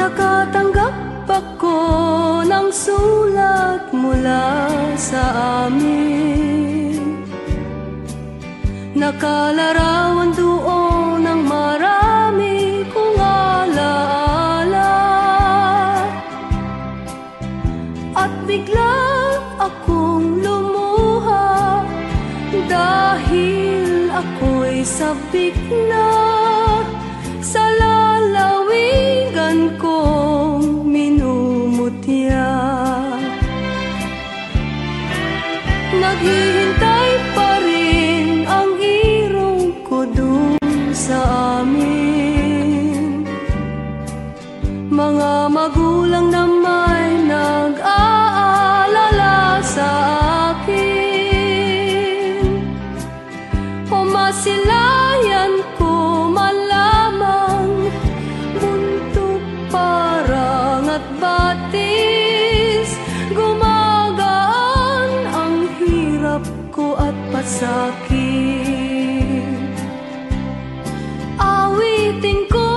Nakatanggap ako ng sulat mula sa amin. Nakalarawan doon ng marami kong alaala. At bigla akong lumuha dahil ako'y sabik na sa lalawigan kong minumutya. Naghihintay pa rin ang irong ko dun sa amin. Mga magulang na may nag-aalala sa akin. O masilayan ko man lamang mundo parang at batis. Gumagaan ang hirap ko at pasakit. Awitin ko,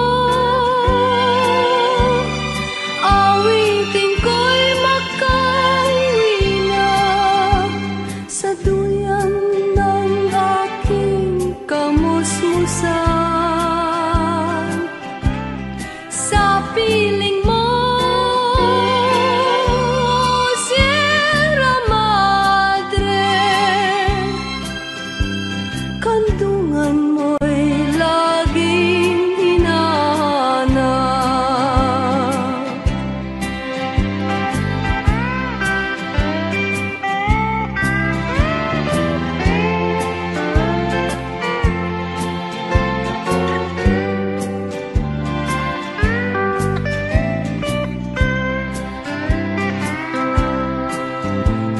awitin ko'y makauwi na sa duyan ng aking kamusmusan. Sa piling mo, Sierra Madre, kandungan mo'y laging hinahanap.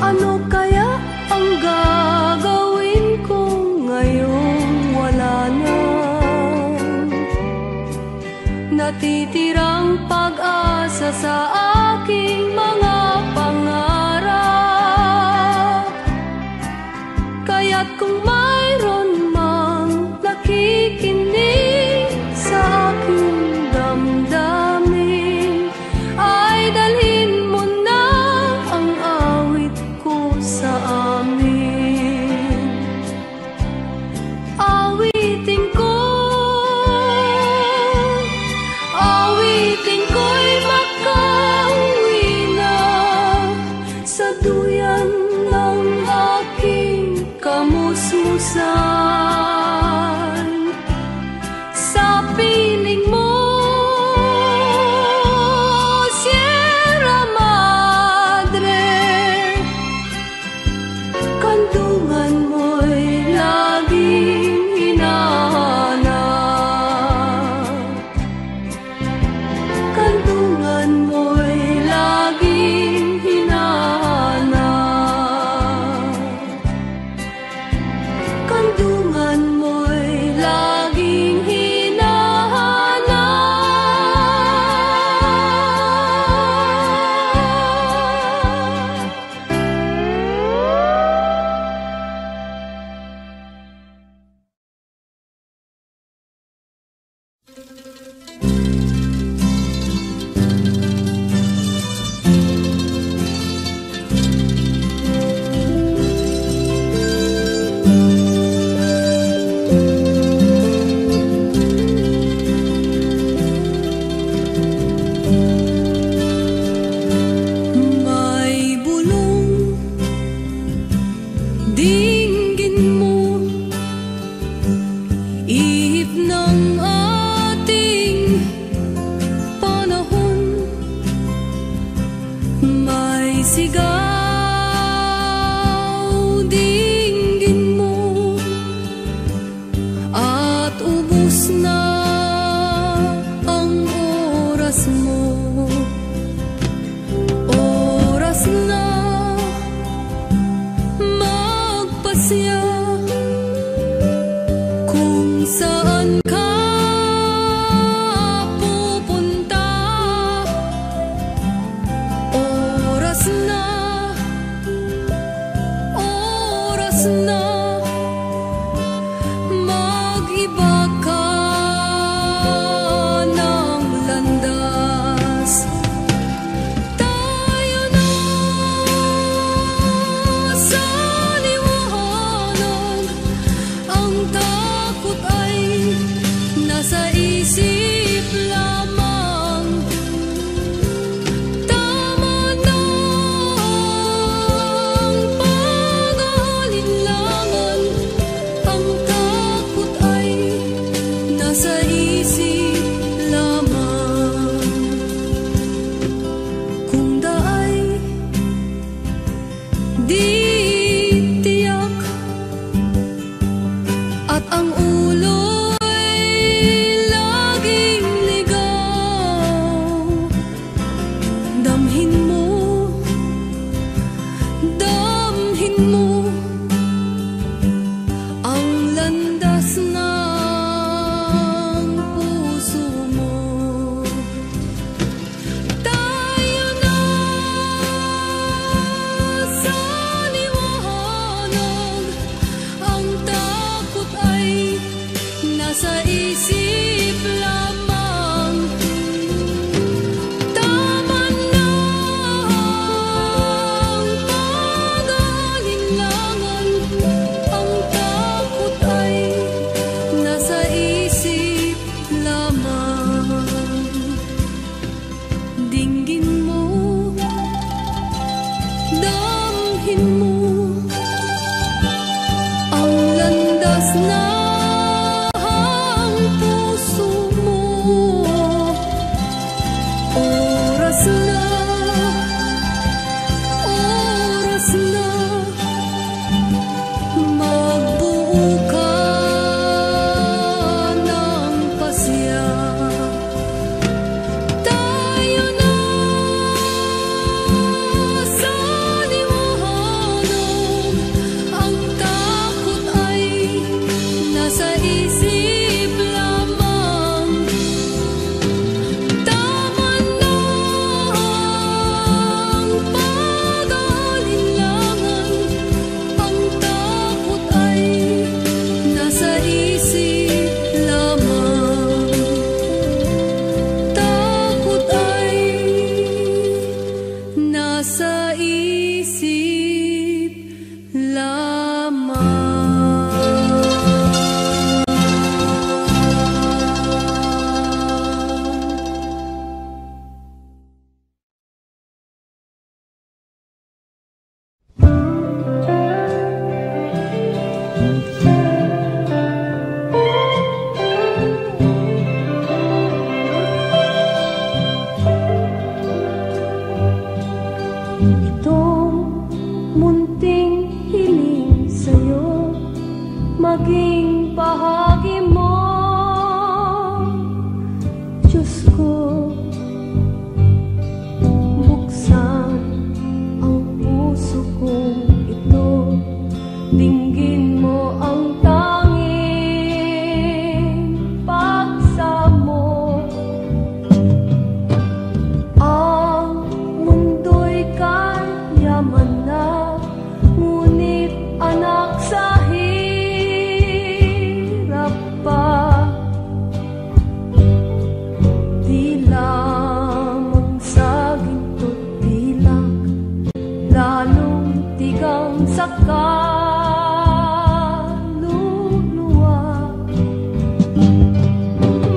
Ano kaya ang gagawin ko ngayong wala na? Natitirang pag-asa sa aking mga pangarap. Kaya't kung mayroon mang nakikinig sa aking damdamin, ay dalhin mo na ang awit ko sa amin. Awitin ko, awitin ko'y makauwi na sa duyan ng aking kamusmusan. Sa piling mo, Sierra Madre, kandungan mo'y laging hinahanap. Kandungan mo'y laging hinahanap. Kandungan mo'y laging may bulong dinggin mo, ihip ng ating panahon. May sigaw dinggin mo, at ubos na ang oras mo. Oras na magpasya kung saan ka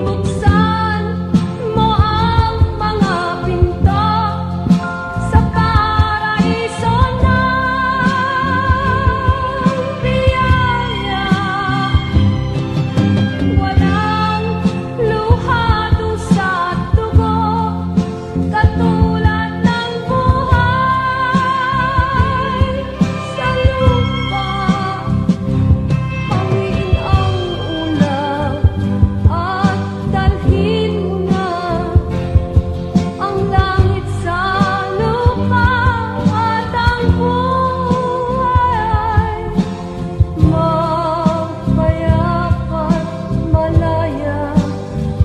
Buksan mo ang mga pinto sa paraiso ng biyaya. Walang luha, dusa at dugo, katulad ng buhay sa lupa. Hawiin ang ulam at dalhin mo na ang langit sa lupa, at ang buhay mapayapa't malaya,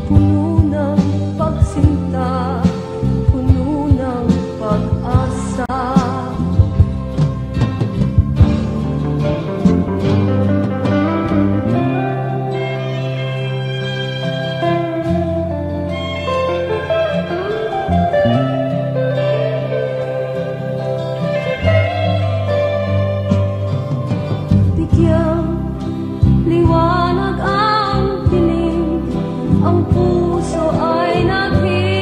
puno ng pagsinta, puno ng pag-asa. Bigyang liwanag ang dilim, ang puso ay naghihintay.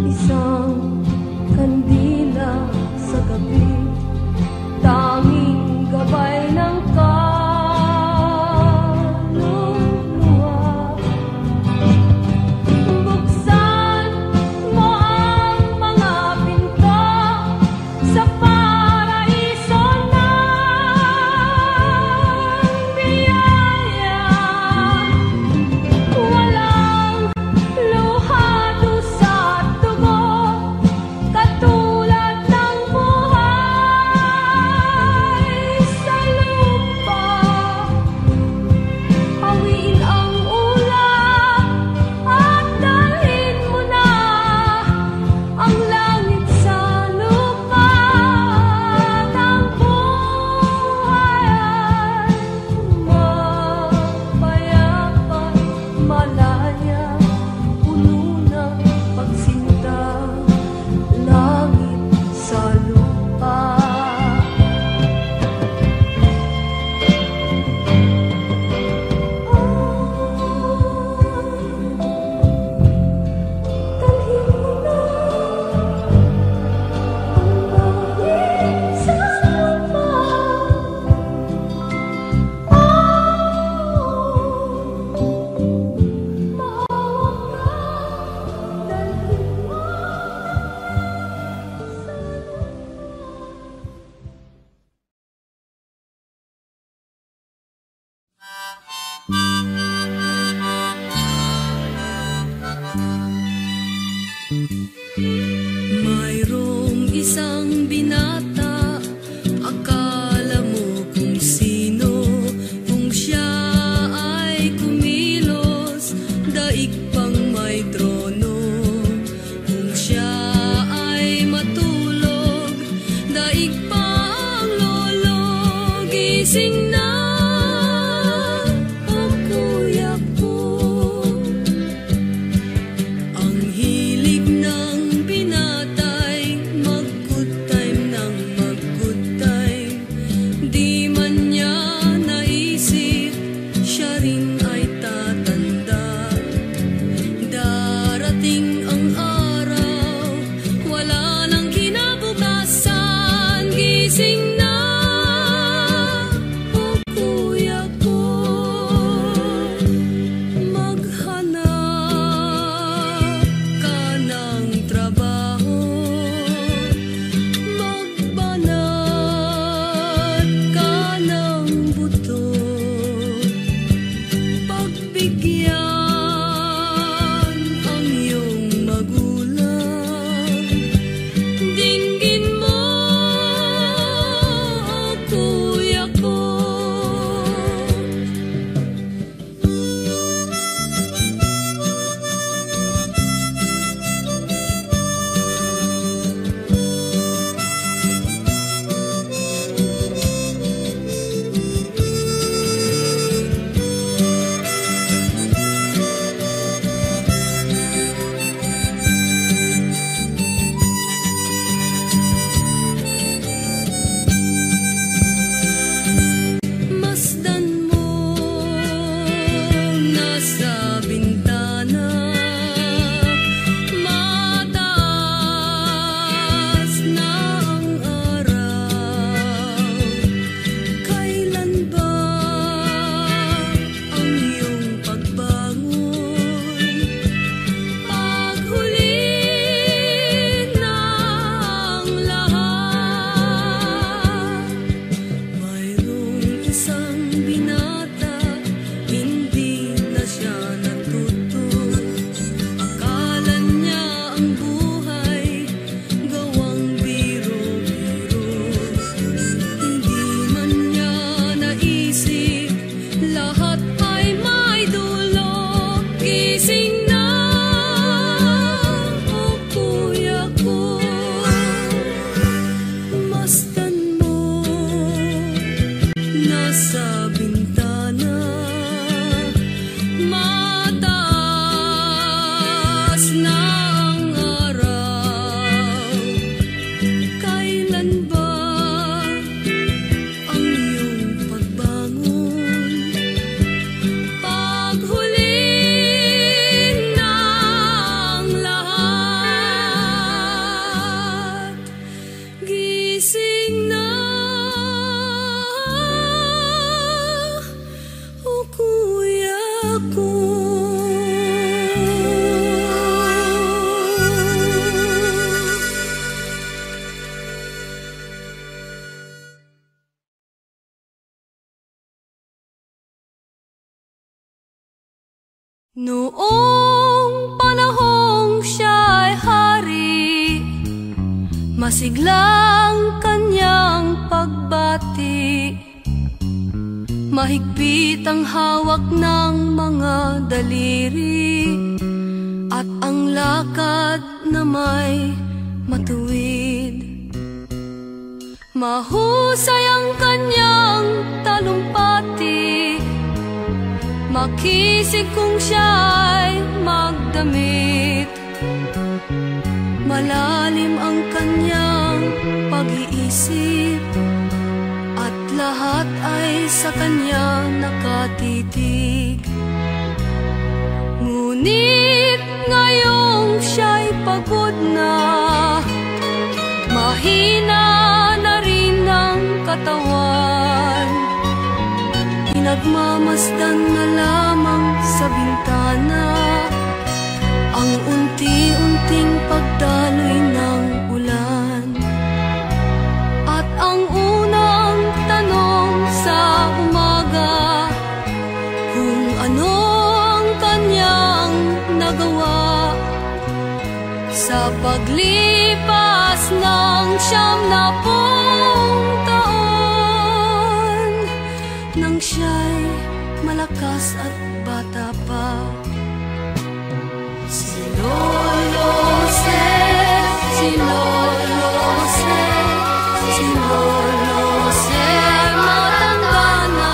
Isang kandila sa gabi, tanging gabay ng kaluluwa. Buksan mo ang mga pinto sa paraiso ng biyaya. Walang luha, dusa at dugo, katulad ng buhay sa lupa. Hawiin ang ulam at dalhin mo na ang langit sa lupa, at ang buhay mapayapa't malaya, puno ng pagsinta, langit sa lupa. Dalhin mo na ang langit sa lupa. Maawa ka, dalhin mo mayroong isang binata, akala mo kung sino, kung siya ay kumilos, daig pang may trono. Kung siya ay matulog, daig pang lolo, gising na ang kuya ko. Ang hilig ng binatay, mag-good time ng mag-good time. Di man niya naisip, siya rin ay tatanda. Darating ang araw, wala nang kinabukasan, gising na sa bintana, mataas na ang araw. Kailan ba ang iyong pagbangon? Paghuling ng lahat, gising na, o kuya ko. Noong panahong siya'y hari, masiglang kanyang pagbati. Mahigpit ang hawak ng mga daliri, at ang lakad na may matuwid. Mahusay ang kanyang talumpati, makisig kung siya'y magdamit. Malalim ang kanyang pag-iisip, at lahat ay sa kanya nakatitig. Ngunit ngayong siya'y pagod na, mahina na rin ang katawan. Nagmamasdan na lamang sa bintana ang unti-unting pagdaloy ng ulan. At ang unang tanong sa umaga, kung ano ang kanyang nagawa sa paglipas ng 90 taon, nang siya'y malakas at bata pa. Si Lolo Jose, si Lolo Jose, si Lolo Jose, matanda na,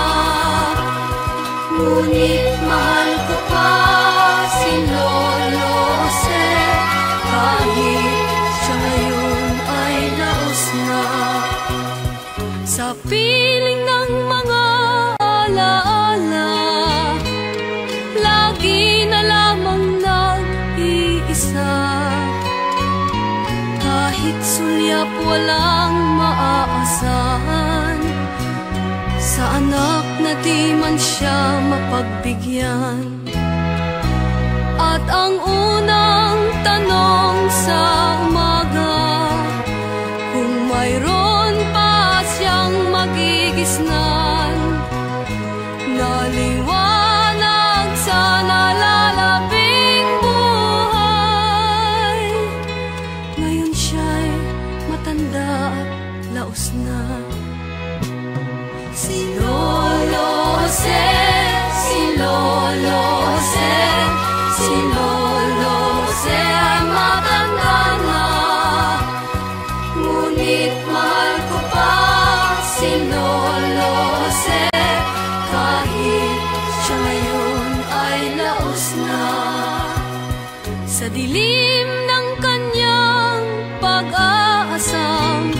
ngunit mahal ko pa si Lolo Jose, kahit siya ngayon ay laos na. Sa piling ng mga alaala, lagi na lamang nag-iisa. Kahit sulyap walang maaasahan, sa anak na di man siya mapagbigyan. At ang unang tanong sa umaga, kung mayroon pa siyang magigisnan, naliwanag sa nalalabing buhay. Ngayon siya'y matanda at laos na. Si Lolo Jose, si Lolo Jose, si Lolo Jose ay matanda na, ngunit mahal ko pa si Lolo Jose, kahit siya ngayon ay laos na. Sa dilim ng kanyang pag-aasam,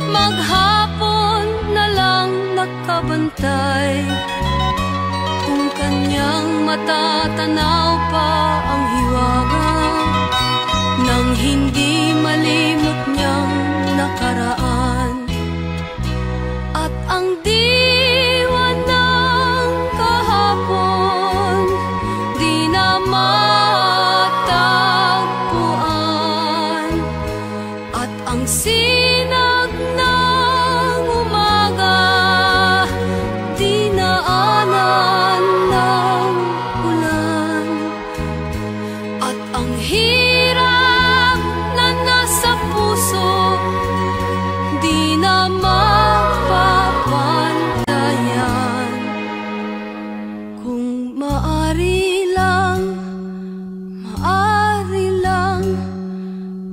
maghapon na lang nakabantay. Kung kanyang matatanaw pa ang hiwaga, nang hindi malimot niyang nakaraan. At ang diwa ng kahapon, di na matagpuan. At ang sinag ng umaga, di naanan ng ulan. At ang hirap na nasa puso, di na mapapantayan. Kung maari lang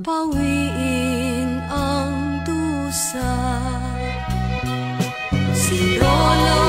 pawiin ang dusa. Si Lolo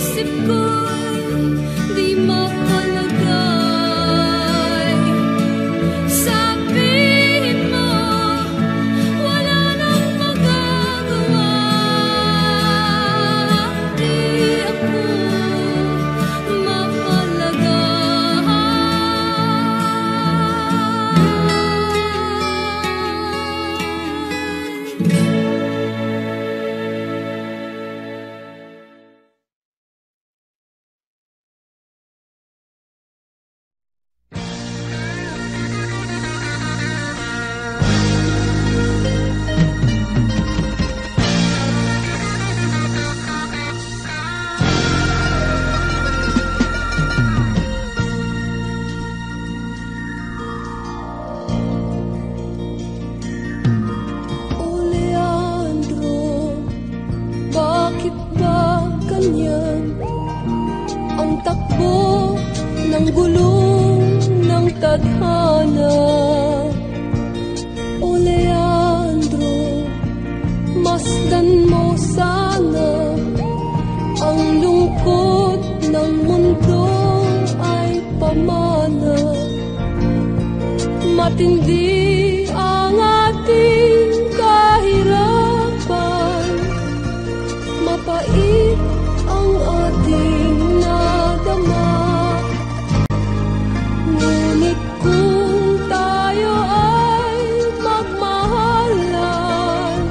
Isip ang gulong ng tadhana. O Leandro, masdan mo sana ang lungkot ng mundo ay pamana. Matindi ang ating kahirapan, mapait ang ating nadama. Ngunit kung tayo ay magmahalan,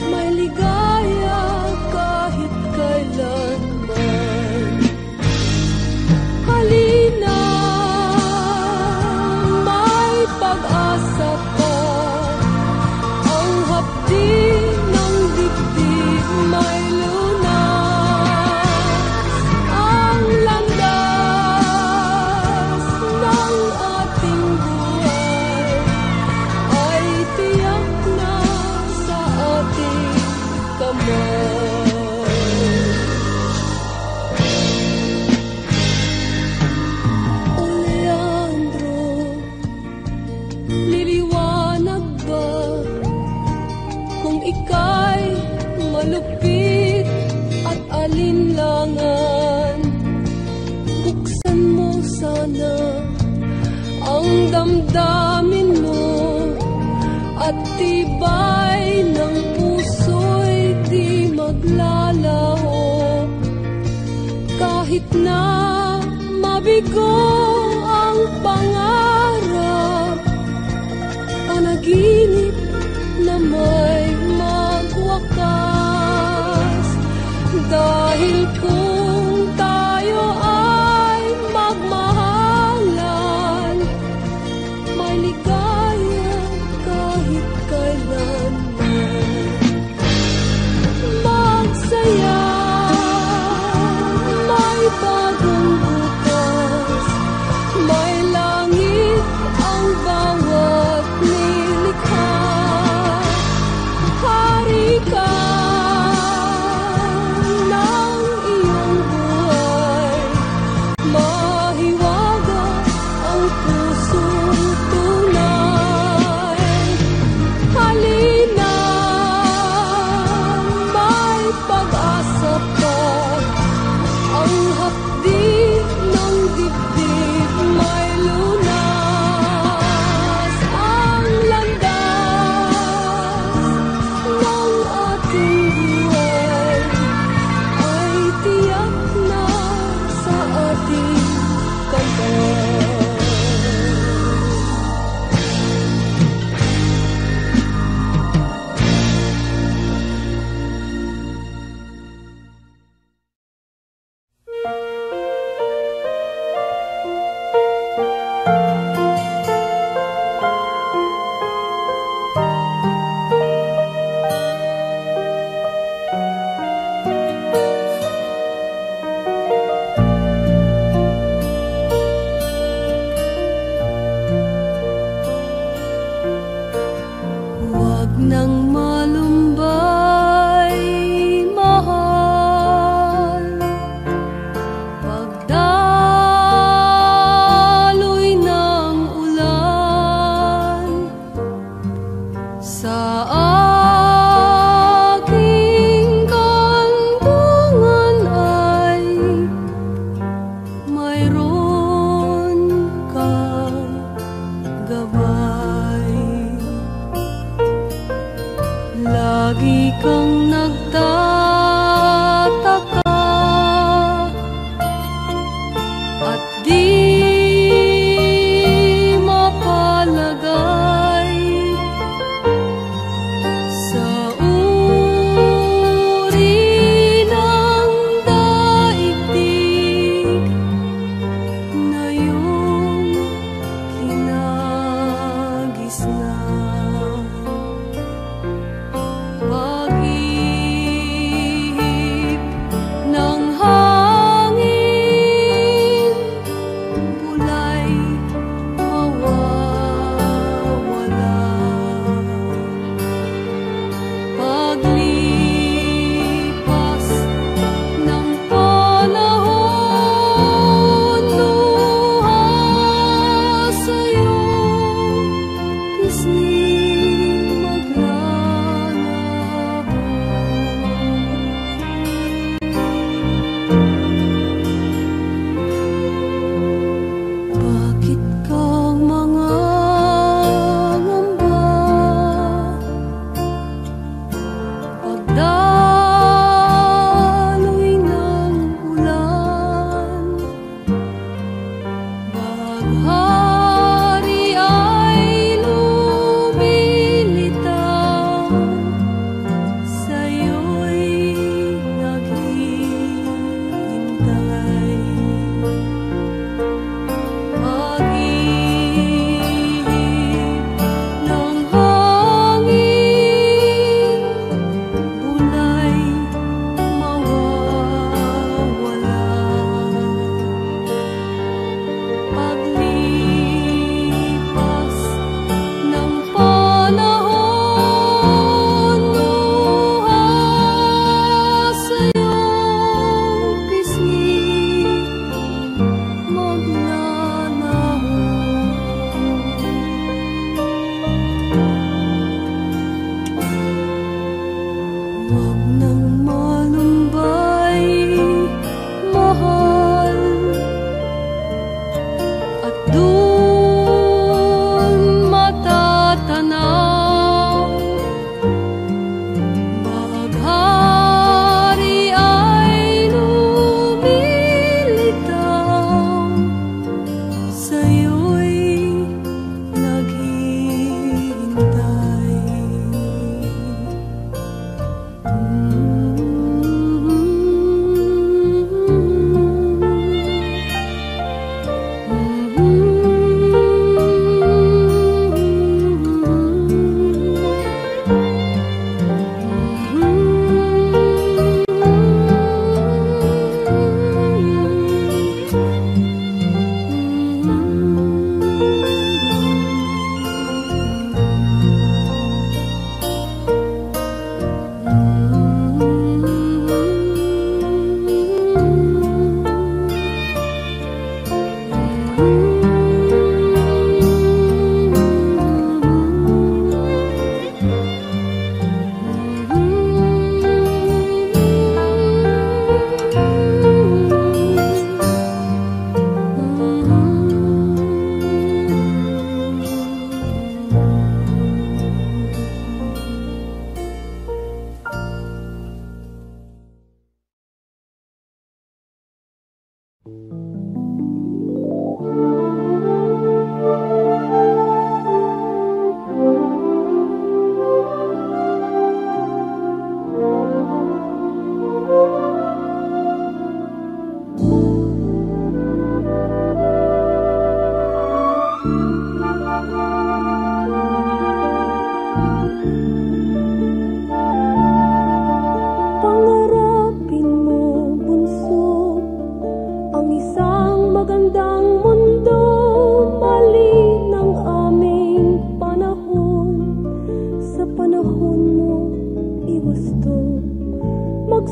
may ligaya kahit kailanman. Halina, may pag-asa pa, ang hapdi ng dibdib may lunas. Ang landas ng ating buhay ay tiyak na sa ating kamay. O Leandro, liliwanag ba kung ika'y malupit at alinlangan? Buksan mo sana ang damdamin mo at tibay ng puso'y di maglalaho. Kahit na mabigo ang pangarap, panaginip na may magwakas. Dahil kung tayo ay magmahalan, may ligaya kahit kailanman. Magsaya, may bagong bukas, may langit ang bawat nilikha. Hari ka ng iyong buhay, mahiwaga ang pusong tunay. Halina, may pag-asa pa, ang hapdi ng dibdib may lunas. Ang landas ng ating buhay ay tiyak na sa ating kamay. Huwag nang malumbay, mahal, pagdaloy ng ulan sa aking kantungan ay mayroon kang gabay. Lagi kang nagtataka at di mapalagay sa uri ng daigdig na iyong kinagisnan. Pag-ihip ng hangin, bulay mawawala. Paglipas ng panahon,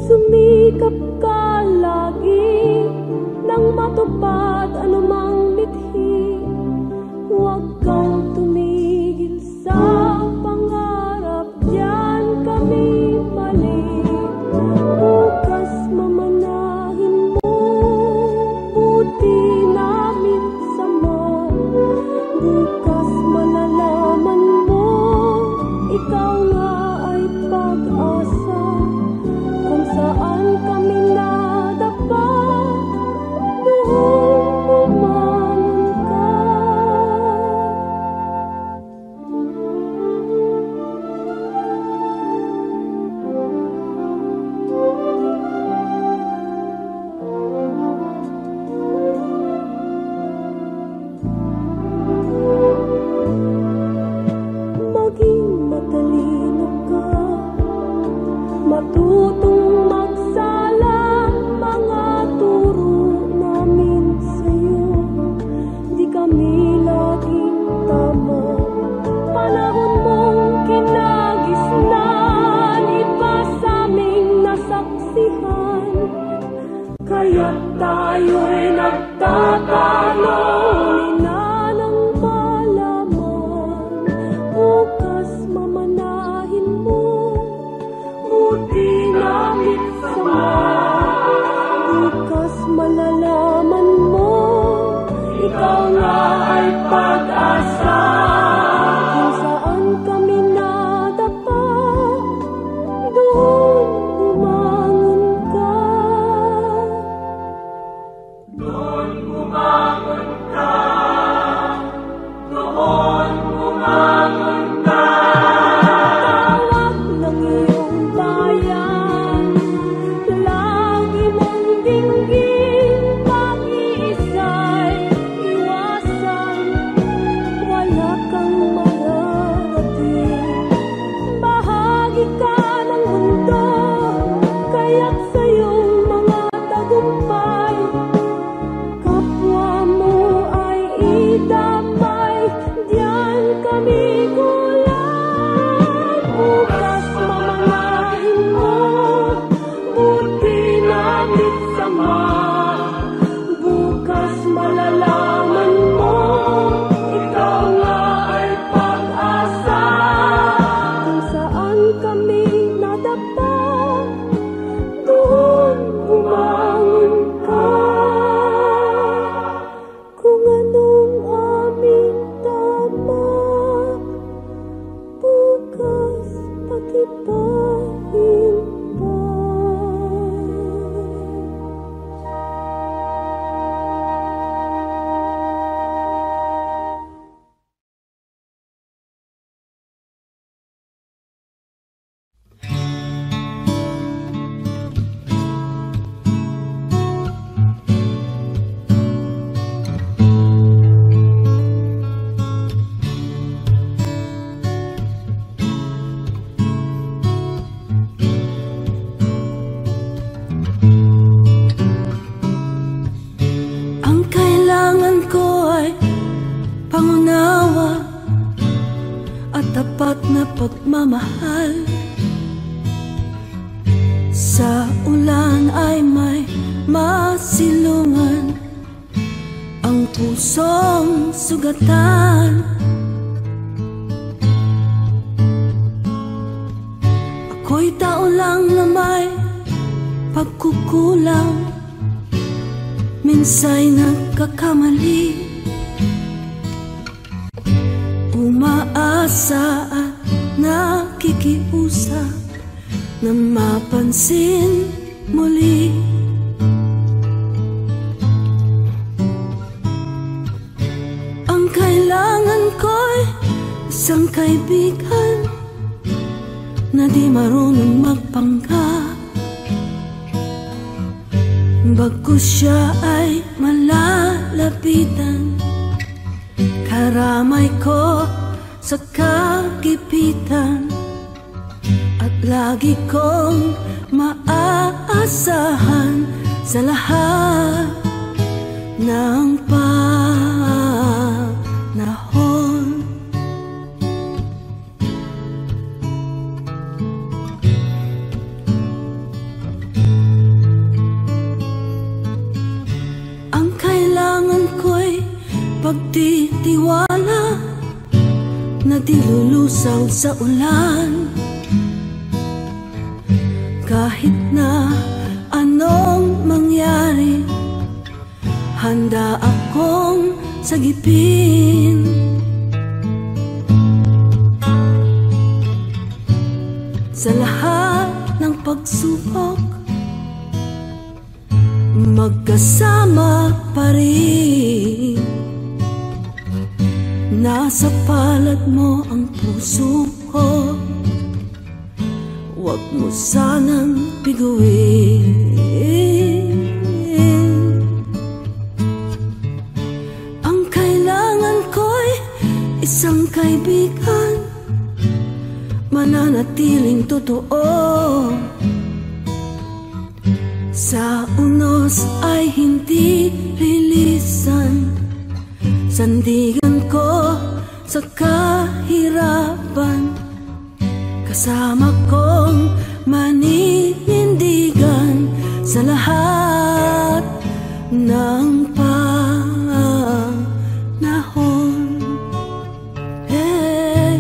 Sumikap ka lagi nang matupad anumang mithi. Huwag kang tumigil sa pangarap, diyan kami mali. Bukas mamanahin mo, buti namin sama. Bukas malalaman mo, ikaw nga ay pag-asa. Kung saan kami nadapa, doon bumangon ka. Maging matalino ka, matutong magsala, mga turo namin sa'yo. Di kami laging tama, panahon mong kinagisnan, iba sa'ming nasaksihan. Kaya't tayo'y nagtatalo, huli na ng malaman. Bukas mamanahin mo, buti namin sama. Bukas malalaman mo, ikaw nga ay pag-asa. Kung saan kami nadapa, doon bumangon ka. Doon bumangon ka, doon bumangon ka. Tawag ng iyong bayan, lagi mong dinggin, pag-iisa'y iwasan. Wala kang mararating, bahagi ka ng mundo, kaya't sa'yong mga tagumpay, kapwa mo ay idamay, diyan kami kulang. Bukas mamanahin mo, buti namin sama. Bukas malalaman mo, ikaw nga ay pag-asa. Kung saan kami nadapa, doon bumangon ka. Kung anong aming tama, bukas pag-ibahin pa. Ang kailangan ko ay pangunawa at tapat na pagmamahal. Sa ulan ay may masilungan, ang pusong sugatan. Ako'y tao lang na may pagkukulang, minsa'y nagkakamali. Umaasa at nakikiusap na mapansin muli. Ang kailangan ko'y isang kaibigan na di marunong magpanggap, bagkus siya ay malalapitan. Karamay ko sa kagipitan, at lagi kong maaasahan sa lahat ng panahon. pagtitiwala na di lulusaw sa ulan. Kahit na anong mangyari, handa akong sagipin. Sa lahat ng pagsubok, magkasama pa rin. Nasa palad mo ang puso ko, huwag mo sanang biguin. Ang kailangan ko'y isang kaibigan, mananatiling totoo. Sa unos ay hindi lilisan, sandigan ko sa kahirapan, kasama kong maninindigan sa lahat ng panahon. Hey,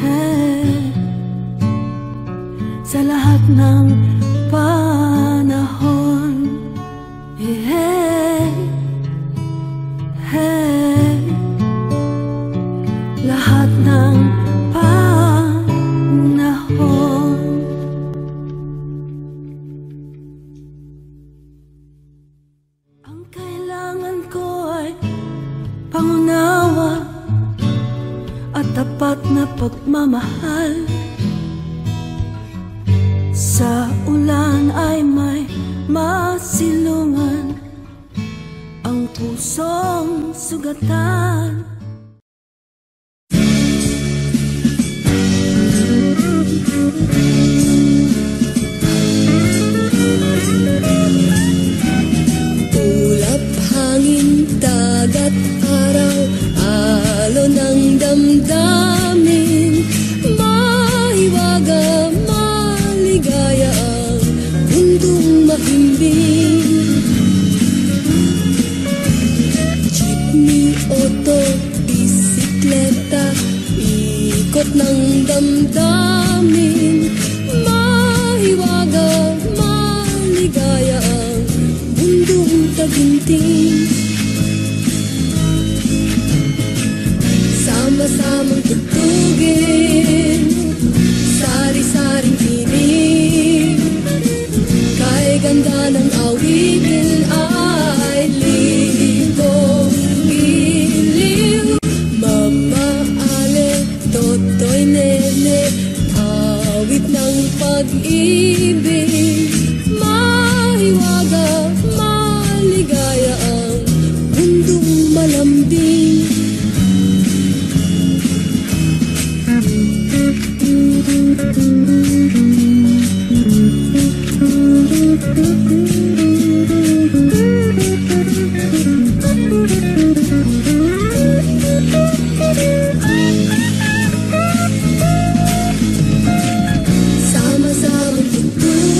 hey, sa lahat ng panahon. Hey, hey, lahat ng panahon. Ang kailangan ko ay pangunawa at tapat na pagmamahal. Sa ulan ay may masilungan ang pusong sugatan. Ulap, hangin, dagat, araw, alon ng damdamin, mahiwaga, maligaya ang mundong mahimbing. Jeepney, auto, bisikleta, ikot ng damdamin, mahiwaga, maligaya ang mundong taginting. Sama-samang tugtugin, sari-saring tinig, kay ganda ng awitin ay libong iliw. Mama Ale, Totoy Nene, awit ng pag-ibig, mahiwaga, maligaya ang mundong malambing. Sama-samang tugtugin,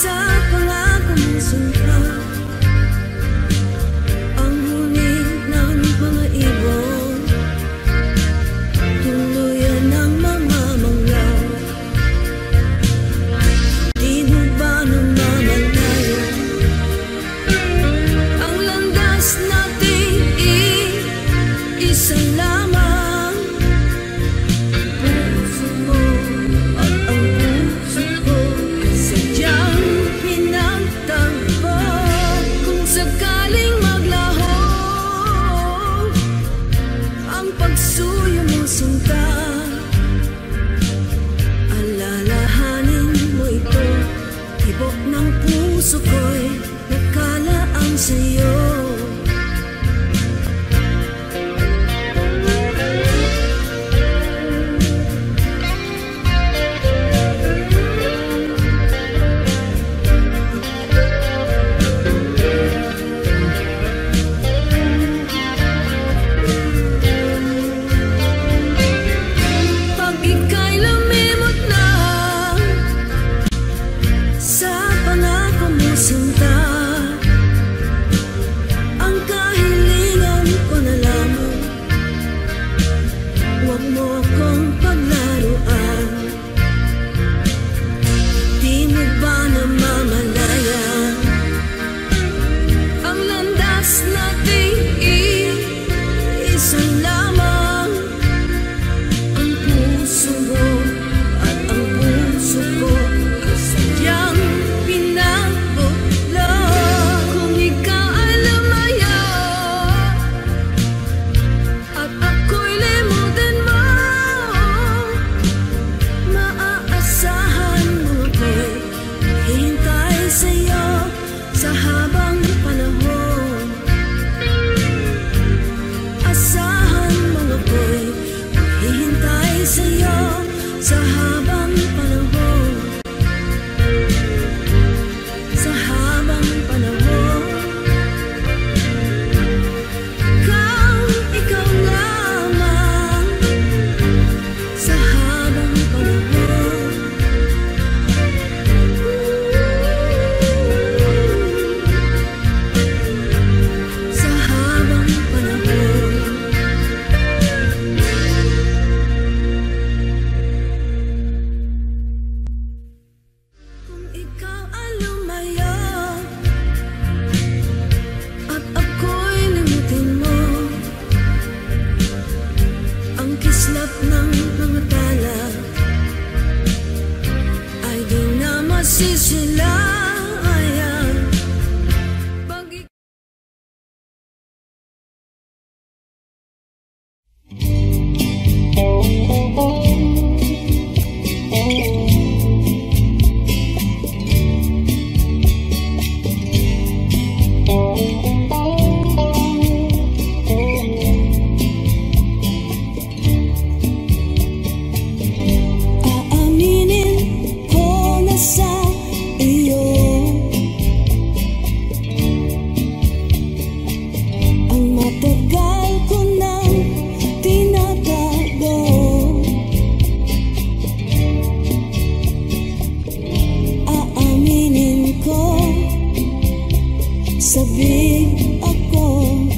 Sa pangako mong sumpa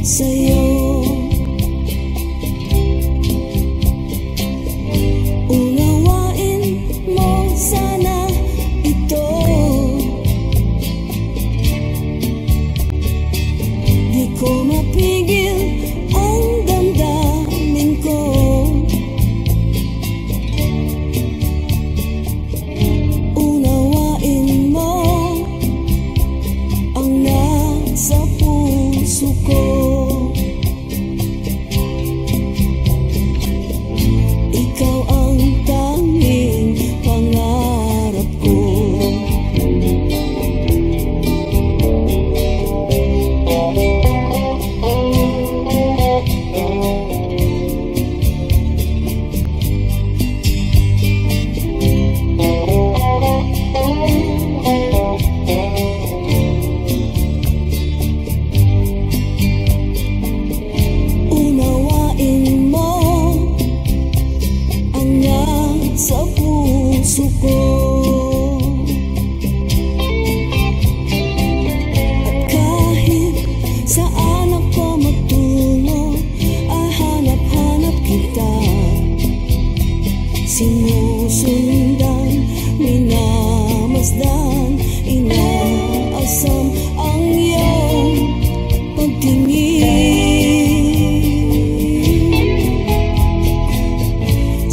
sa'yo. Unawain mo sana ito. Di ko mapigil ang damdamin ko. Unawain mo ang nasa puso ko. Ikaw ang tanging pangarap ko. Unawain mo ang nasa puso ko. At kahit saan ako magtungo, ay hanap-hanap kita. Sinusundan, minamasdan, inaasam ang iyong pagtingin.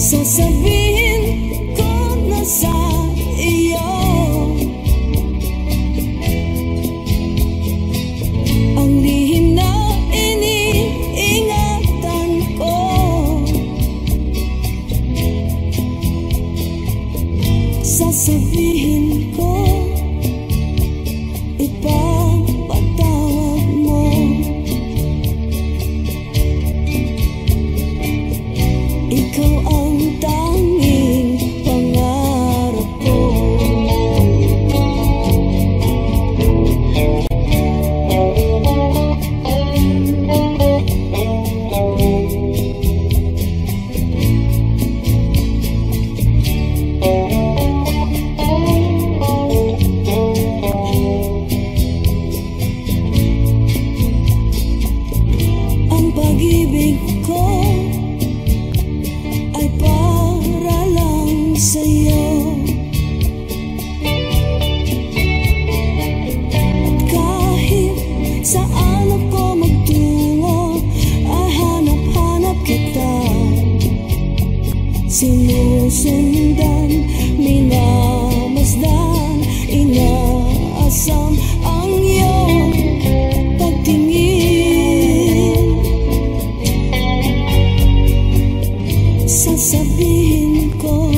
Sasabihin ko na sa iyo ang lihim na iniingatan ko. Sasabihin ko, ipapatawad mo. Ikaw ang tanging pangarap ko. Ang pag-ibig ko ay para lang sa'yo. At kahit saan ako magtungo, ay hanap-hanap kita. Sinusundan, minamasdan, inaasam ang iyong pagtingin. Sasabihin ko,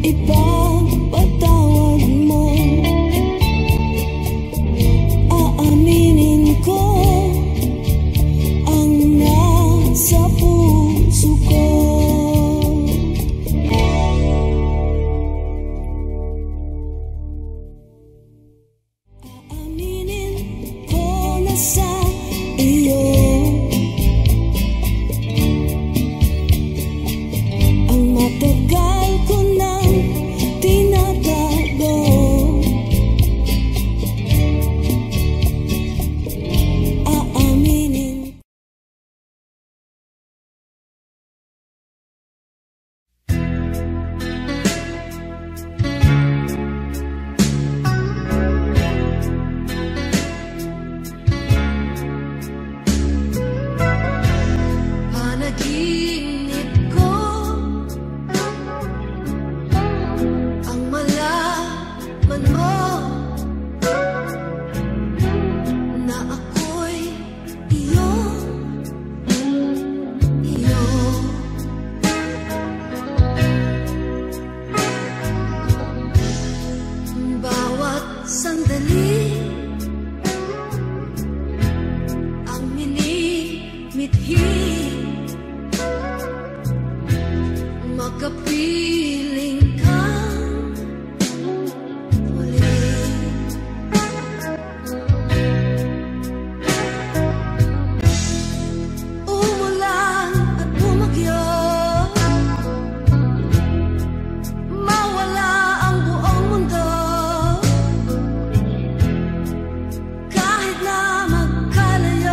ipapatawad mo. Aaminin ko ang nasa puso ko. Aaminin ko na sa iyo ang matagal ko nang tinatago. Aaminin. Panaginip ko ang malaman mo na ako'y iyo. Bawat sandali ang minimithi, makapiling kang muli. Umulan at bumagyo, mawala ang buong mundo. Kahit na magkalayo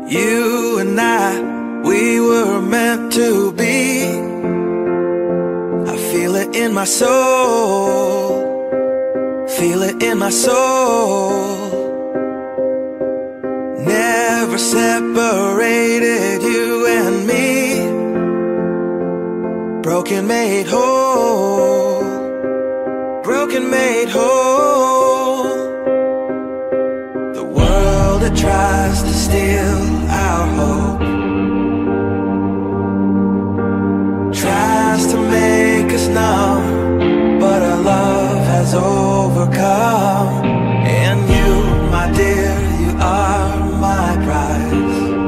You and I, we were meant to be. I feel it in my soul, feel it in my soul. Never separated, you and me. Broken made whole, broken made whole. The world that tries to steal our hope tries to make us numb, but our love has overcome. And you, my dear, you are my prize.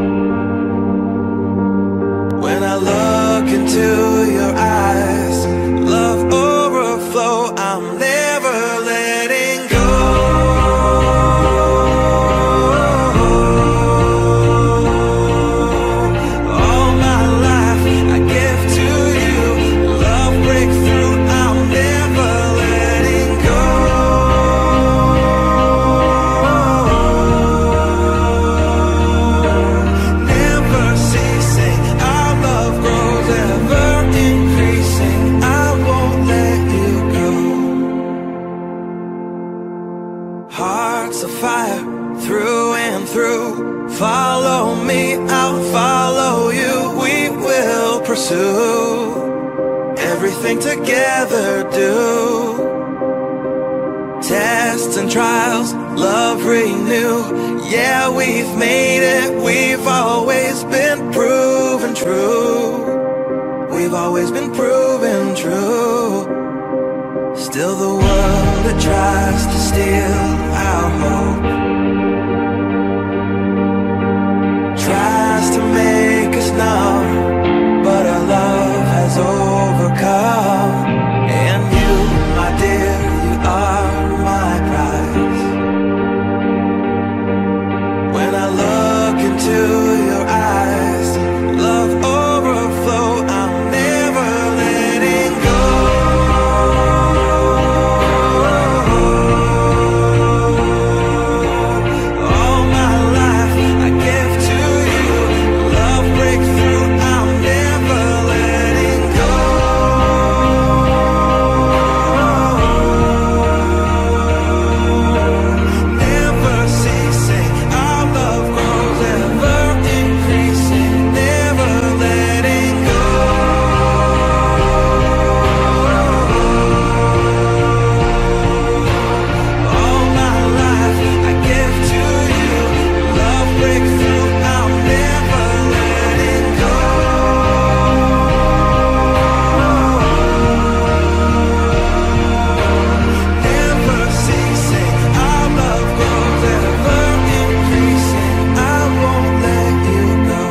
When I look into your eyes, love overflow, I'm never letting go. All my life I give to you, love breakthrough, I'm never letting go. Never ceasing, our love grows, ever increasing, I won't let you go. Hearts of fire, through and through. Follow me, I'll follow you. We will pursue everything together, do. Tests and trials, love renew. Yeah, we've made it, we've always been proven true. We've always been proven true. Still the world that tries to steal our hope tries to make us numb, but our love has overcome. And you, my dear, you are my prize. When I look into your eyes, love overflow, I'm never letting go. All my life I give to you, love breakthrough, I'm never letting go. Never ceasing, our love grows, ever increasing, never letting go. All my life I give to you, love breakthrough, I'm never letting go. Never ceasing, our love grows, ever increasing, I won't let you go.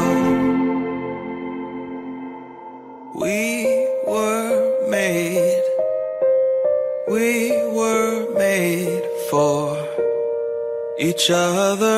We were made for each other.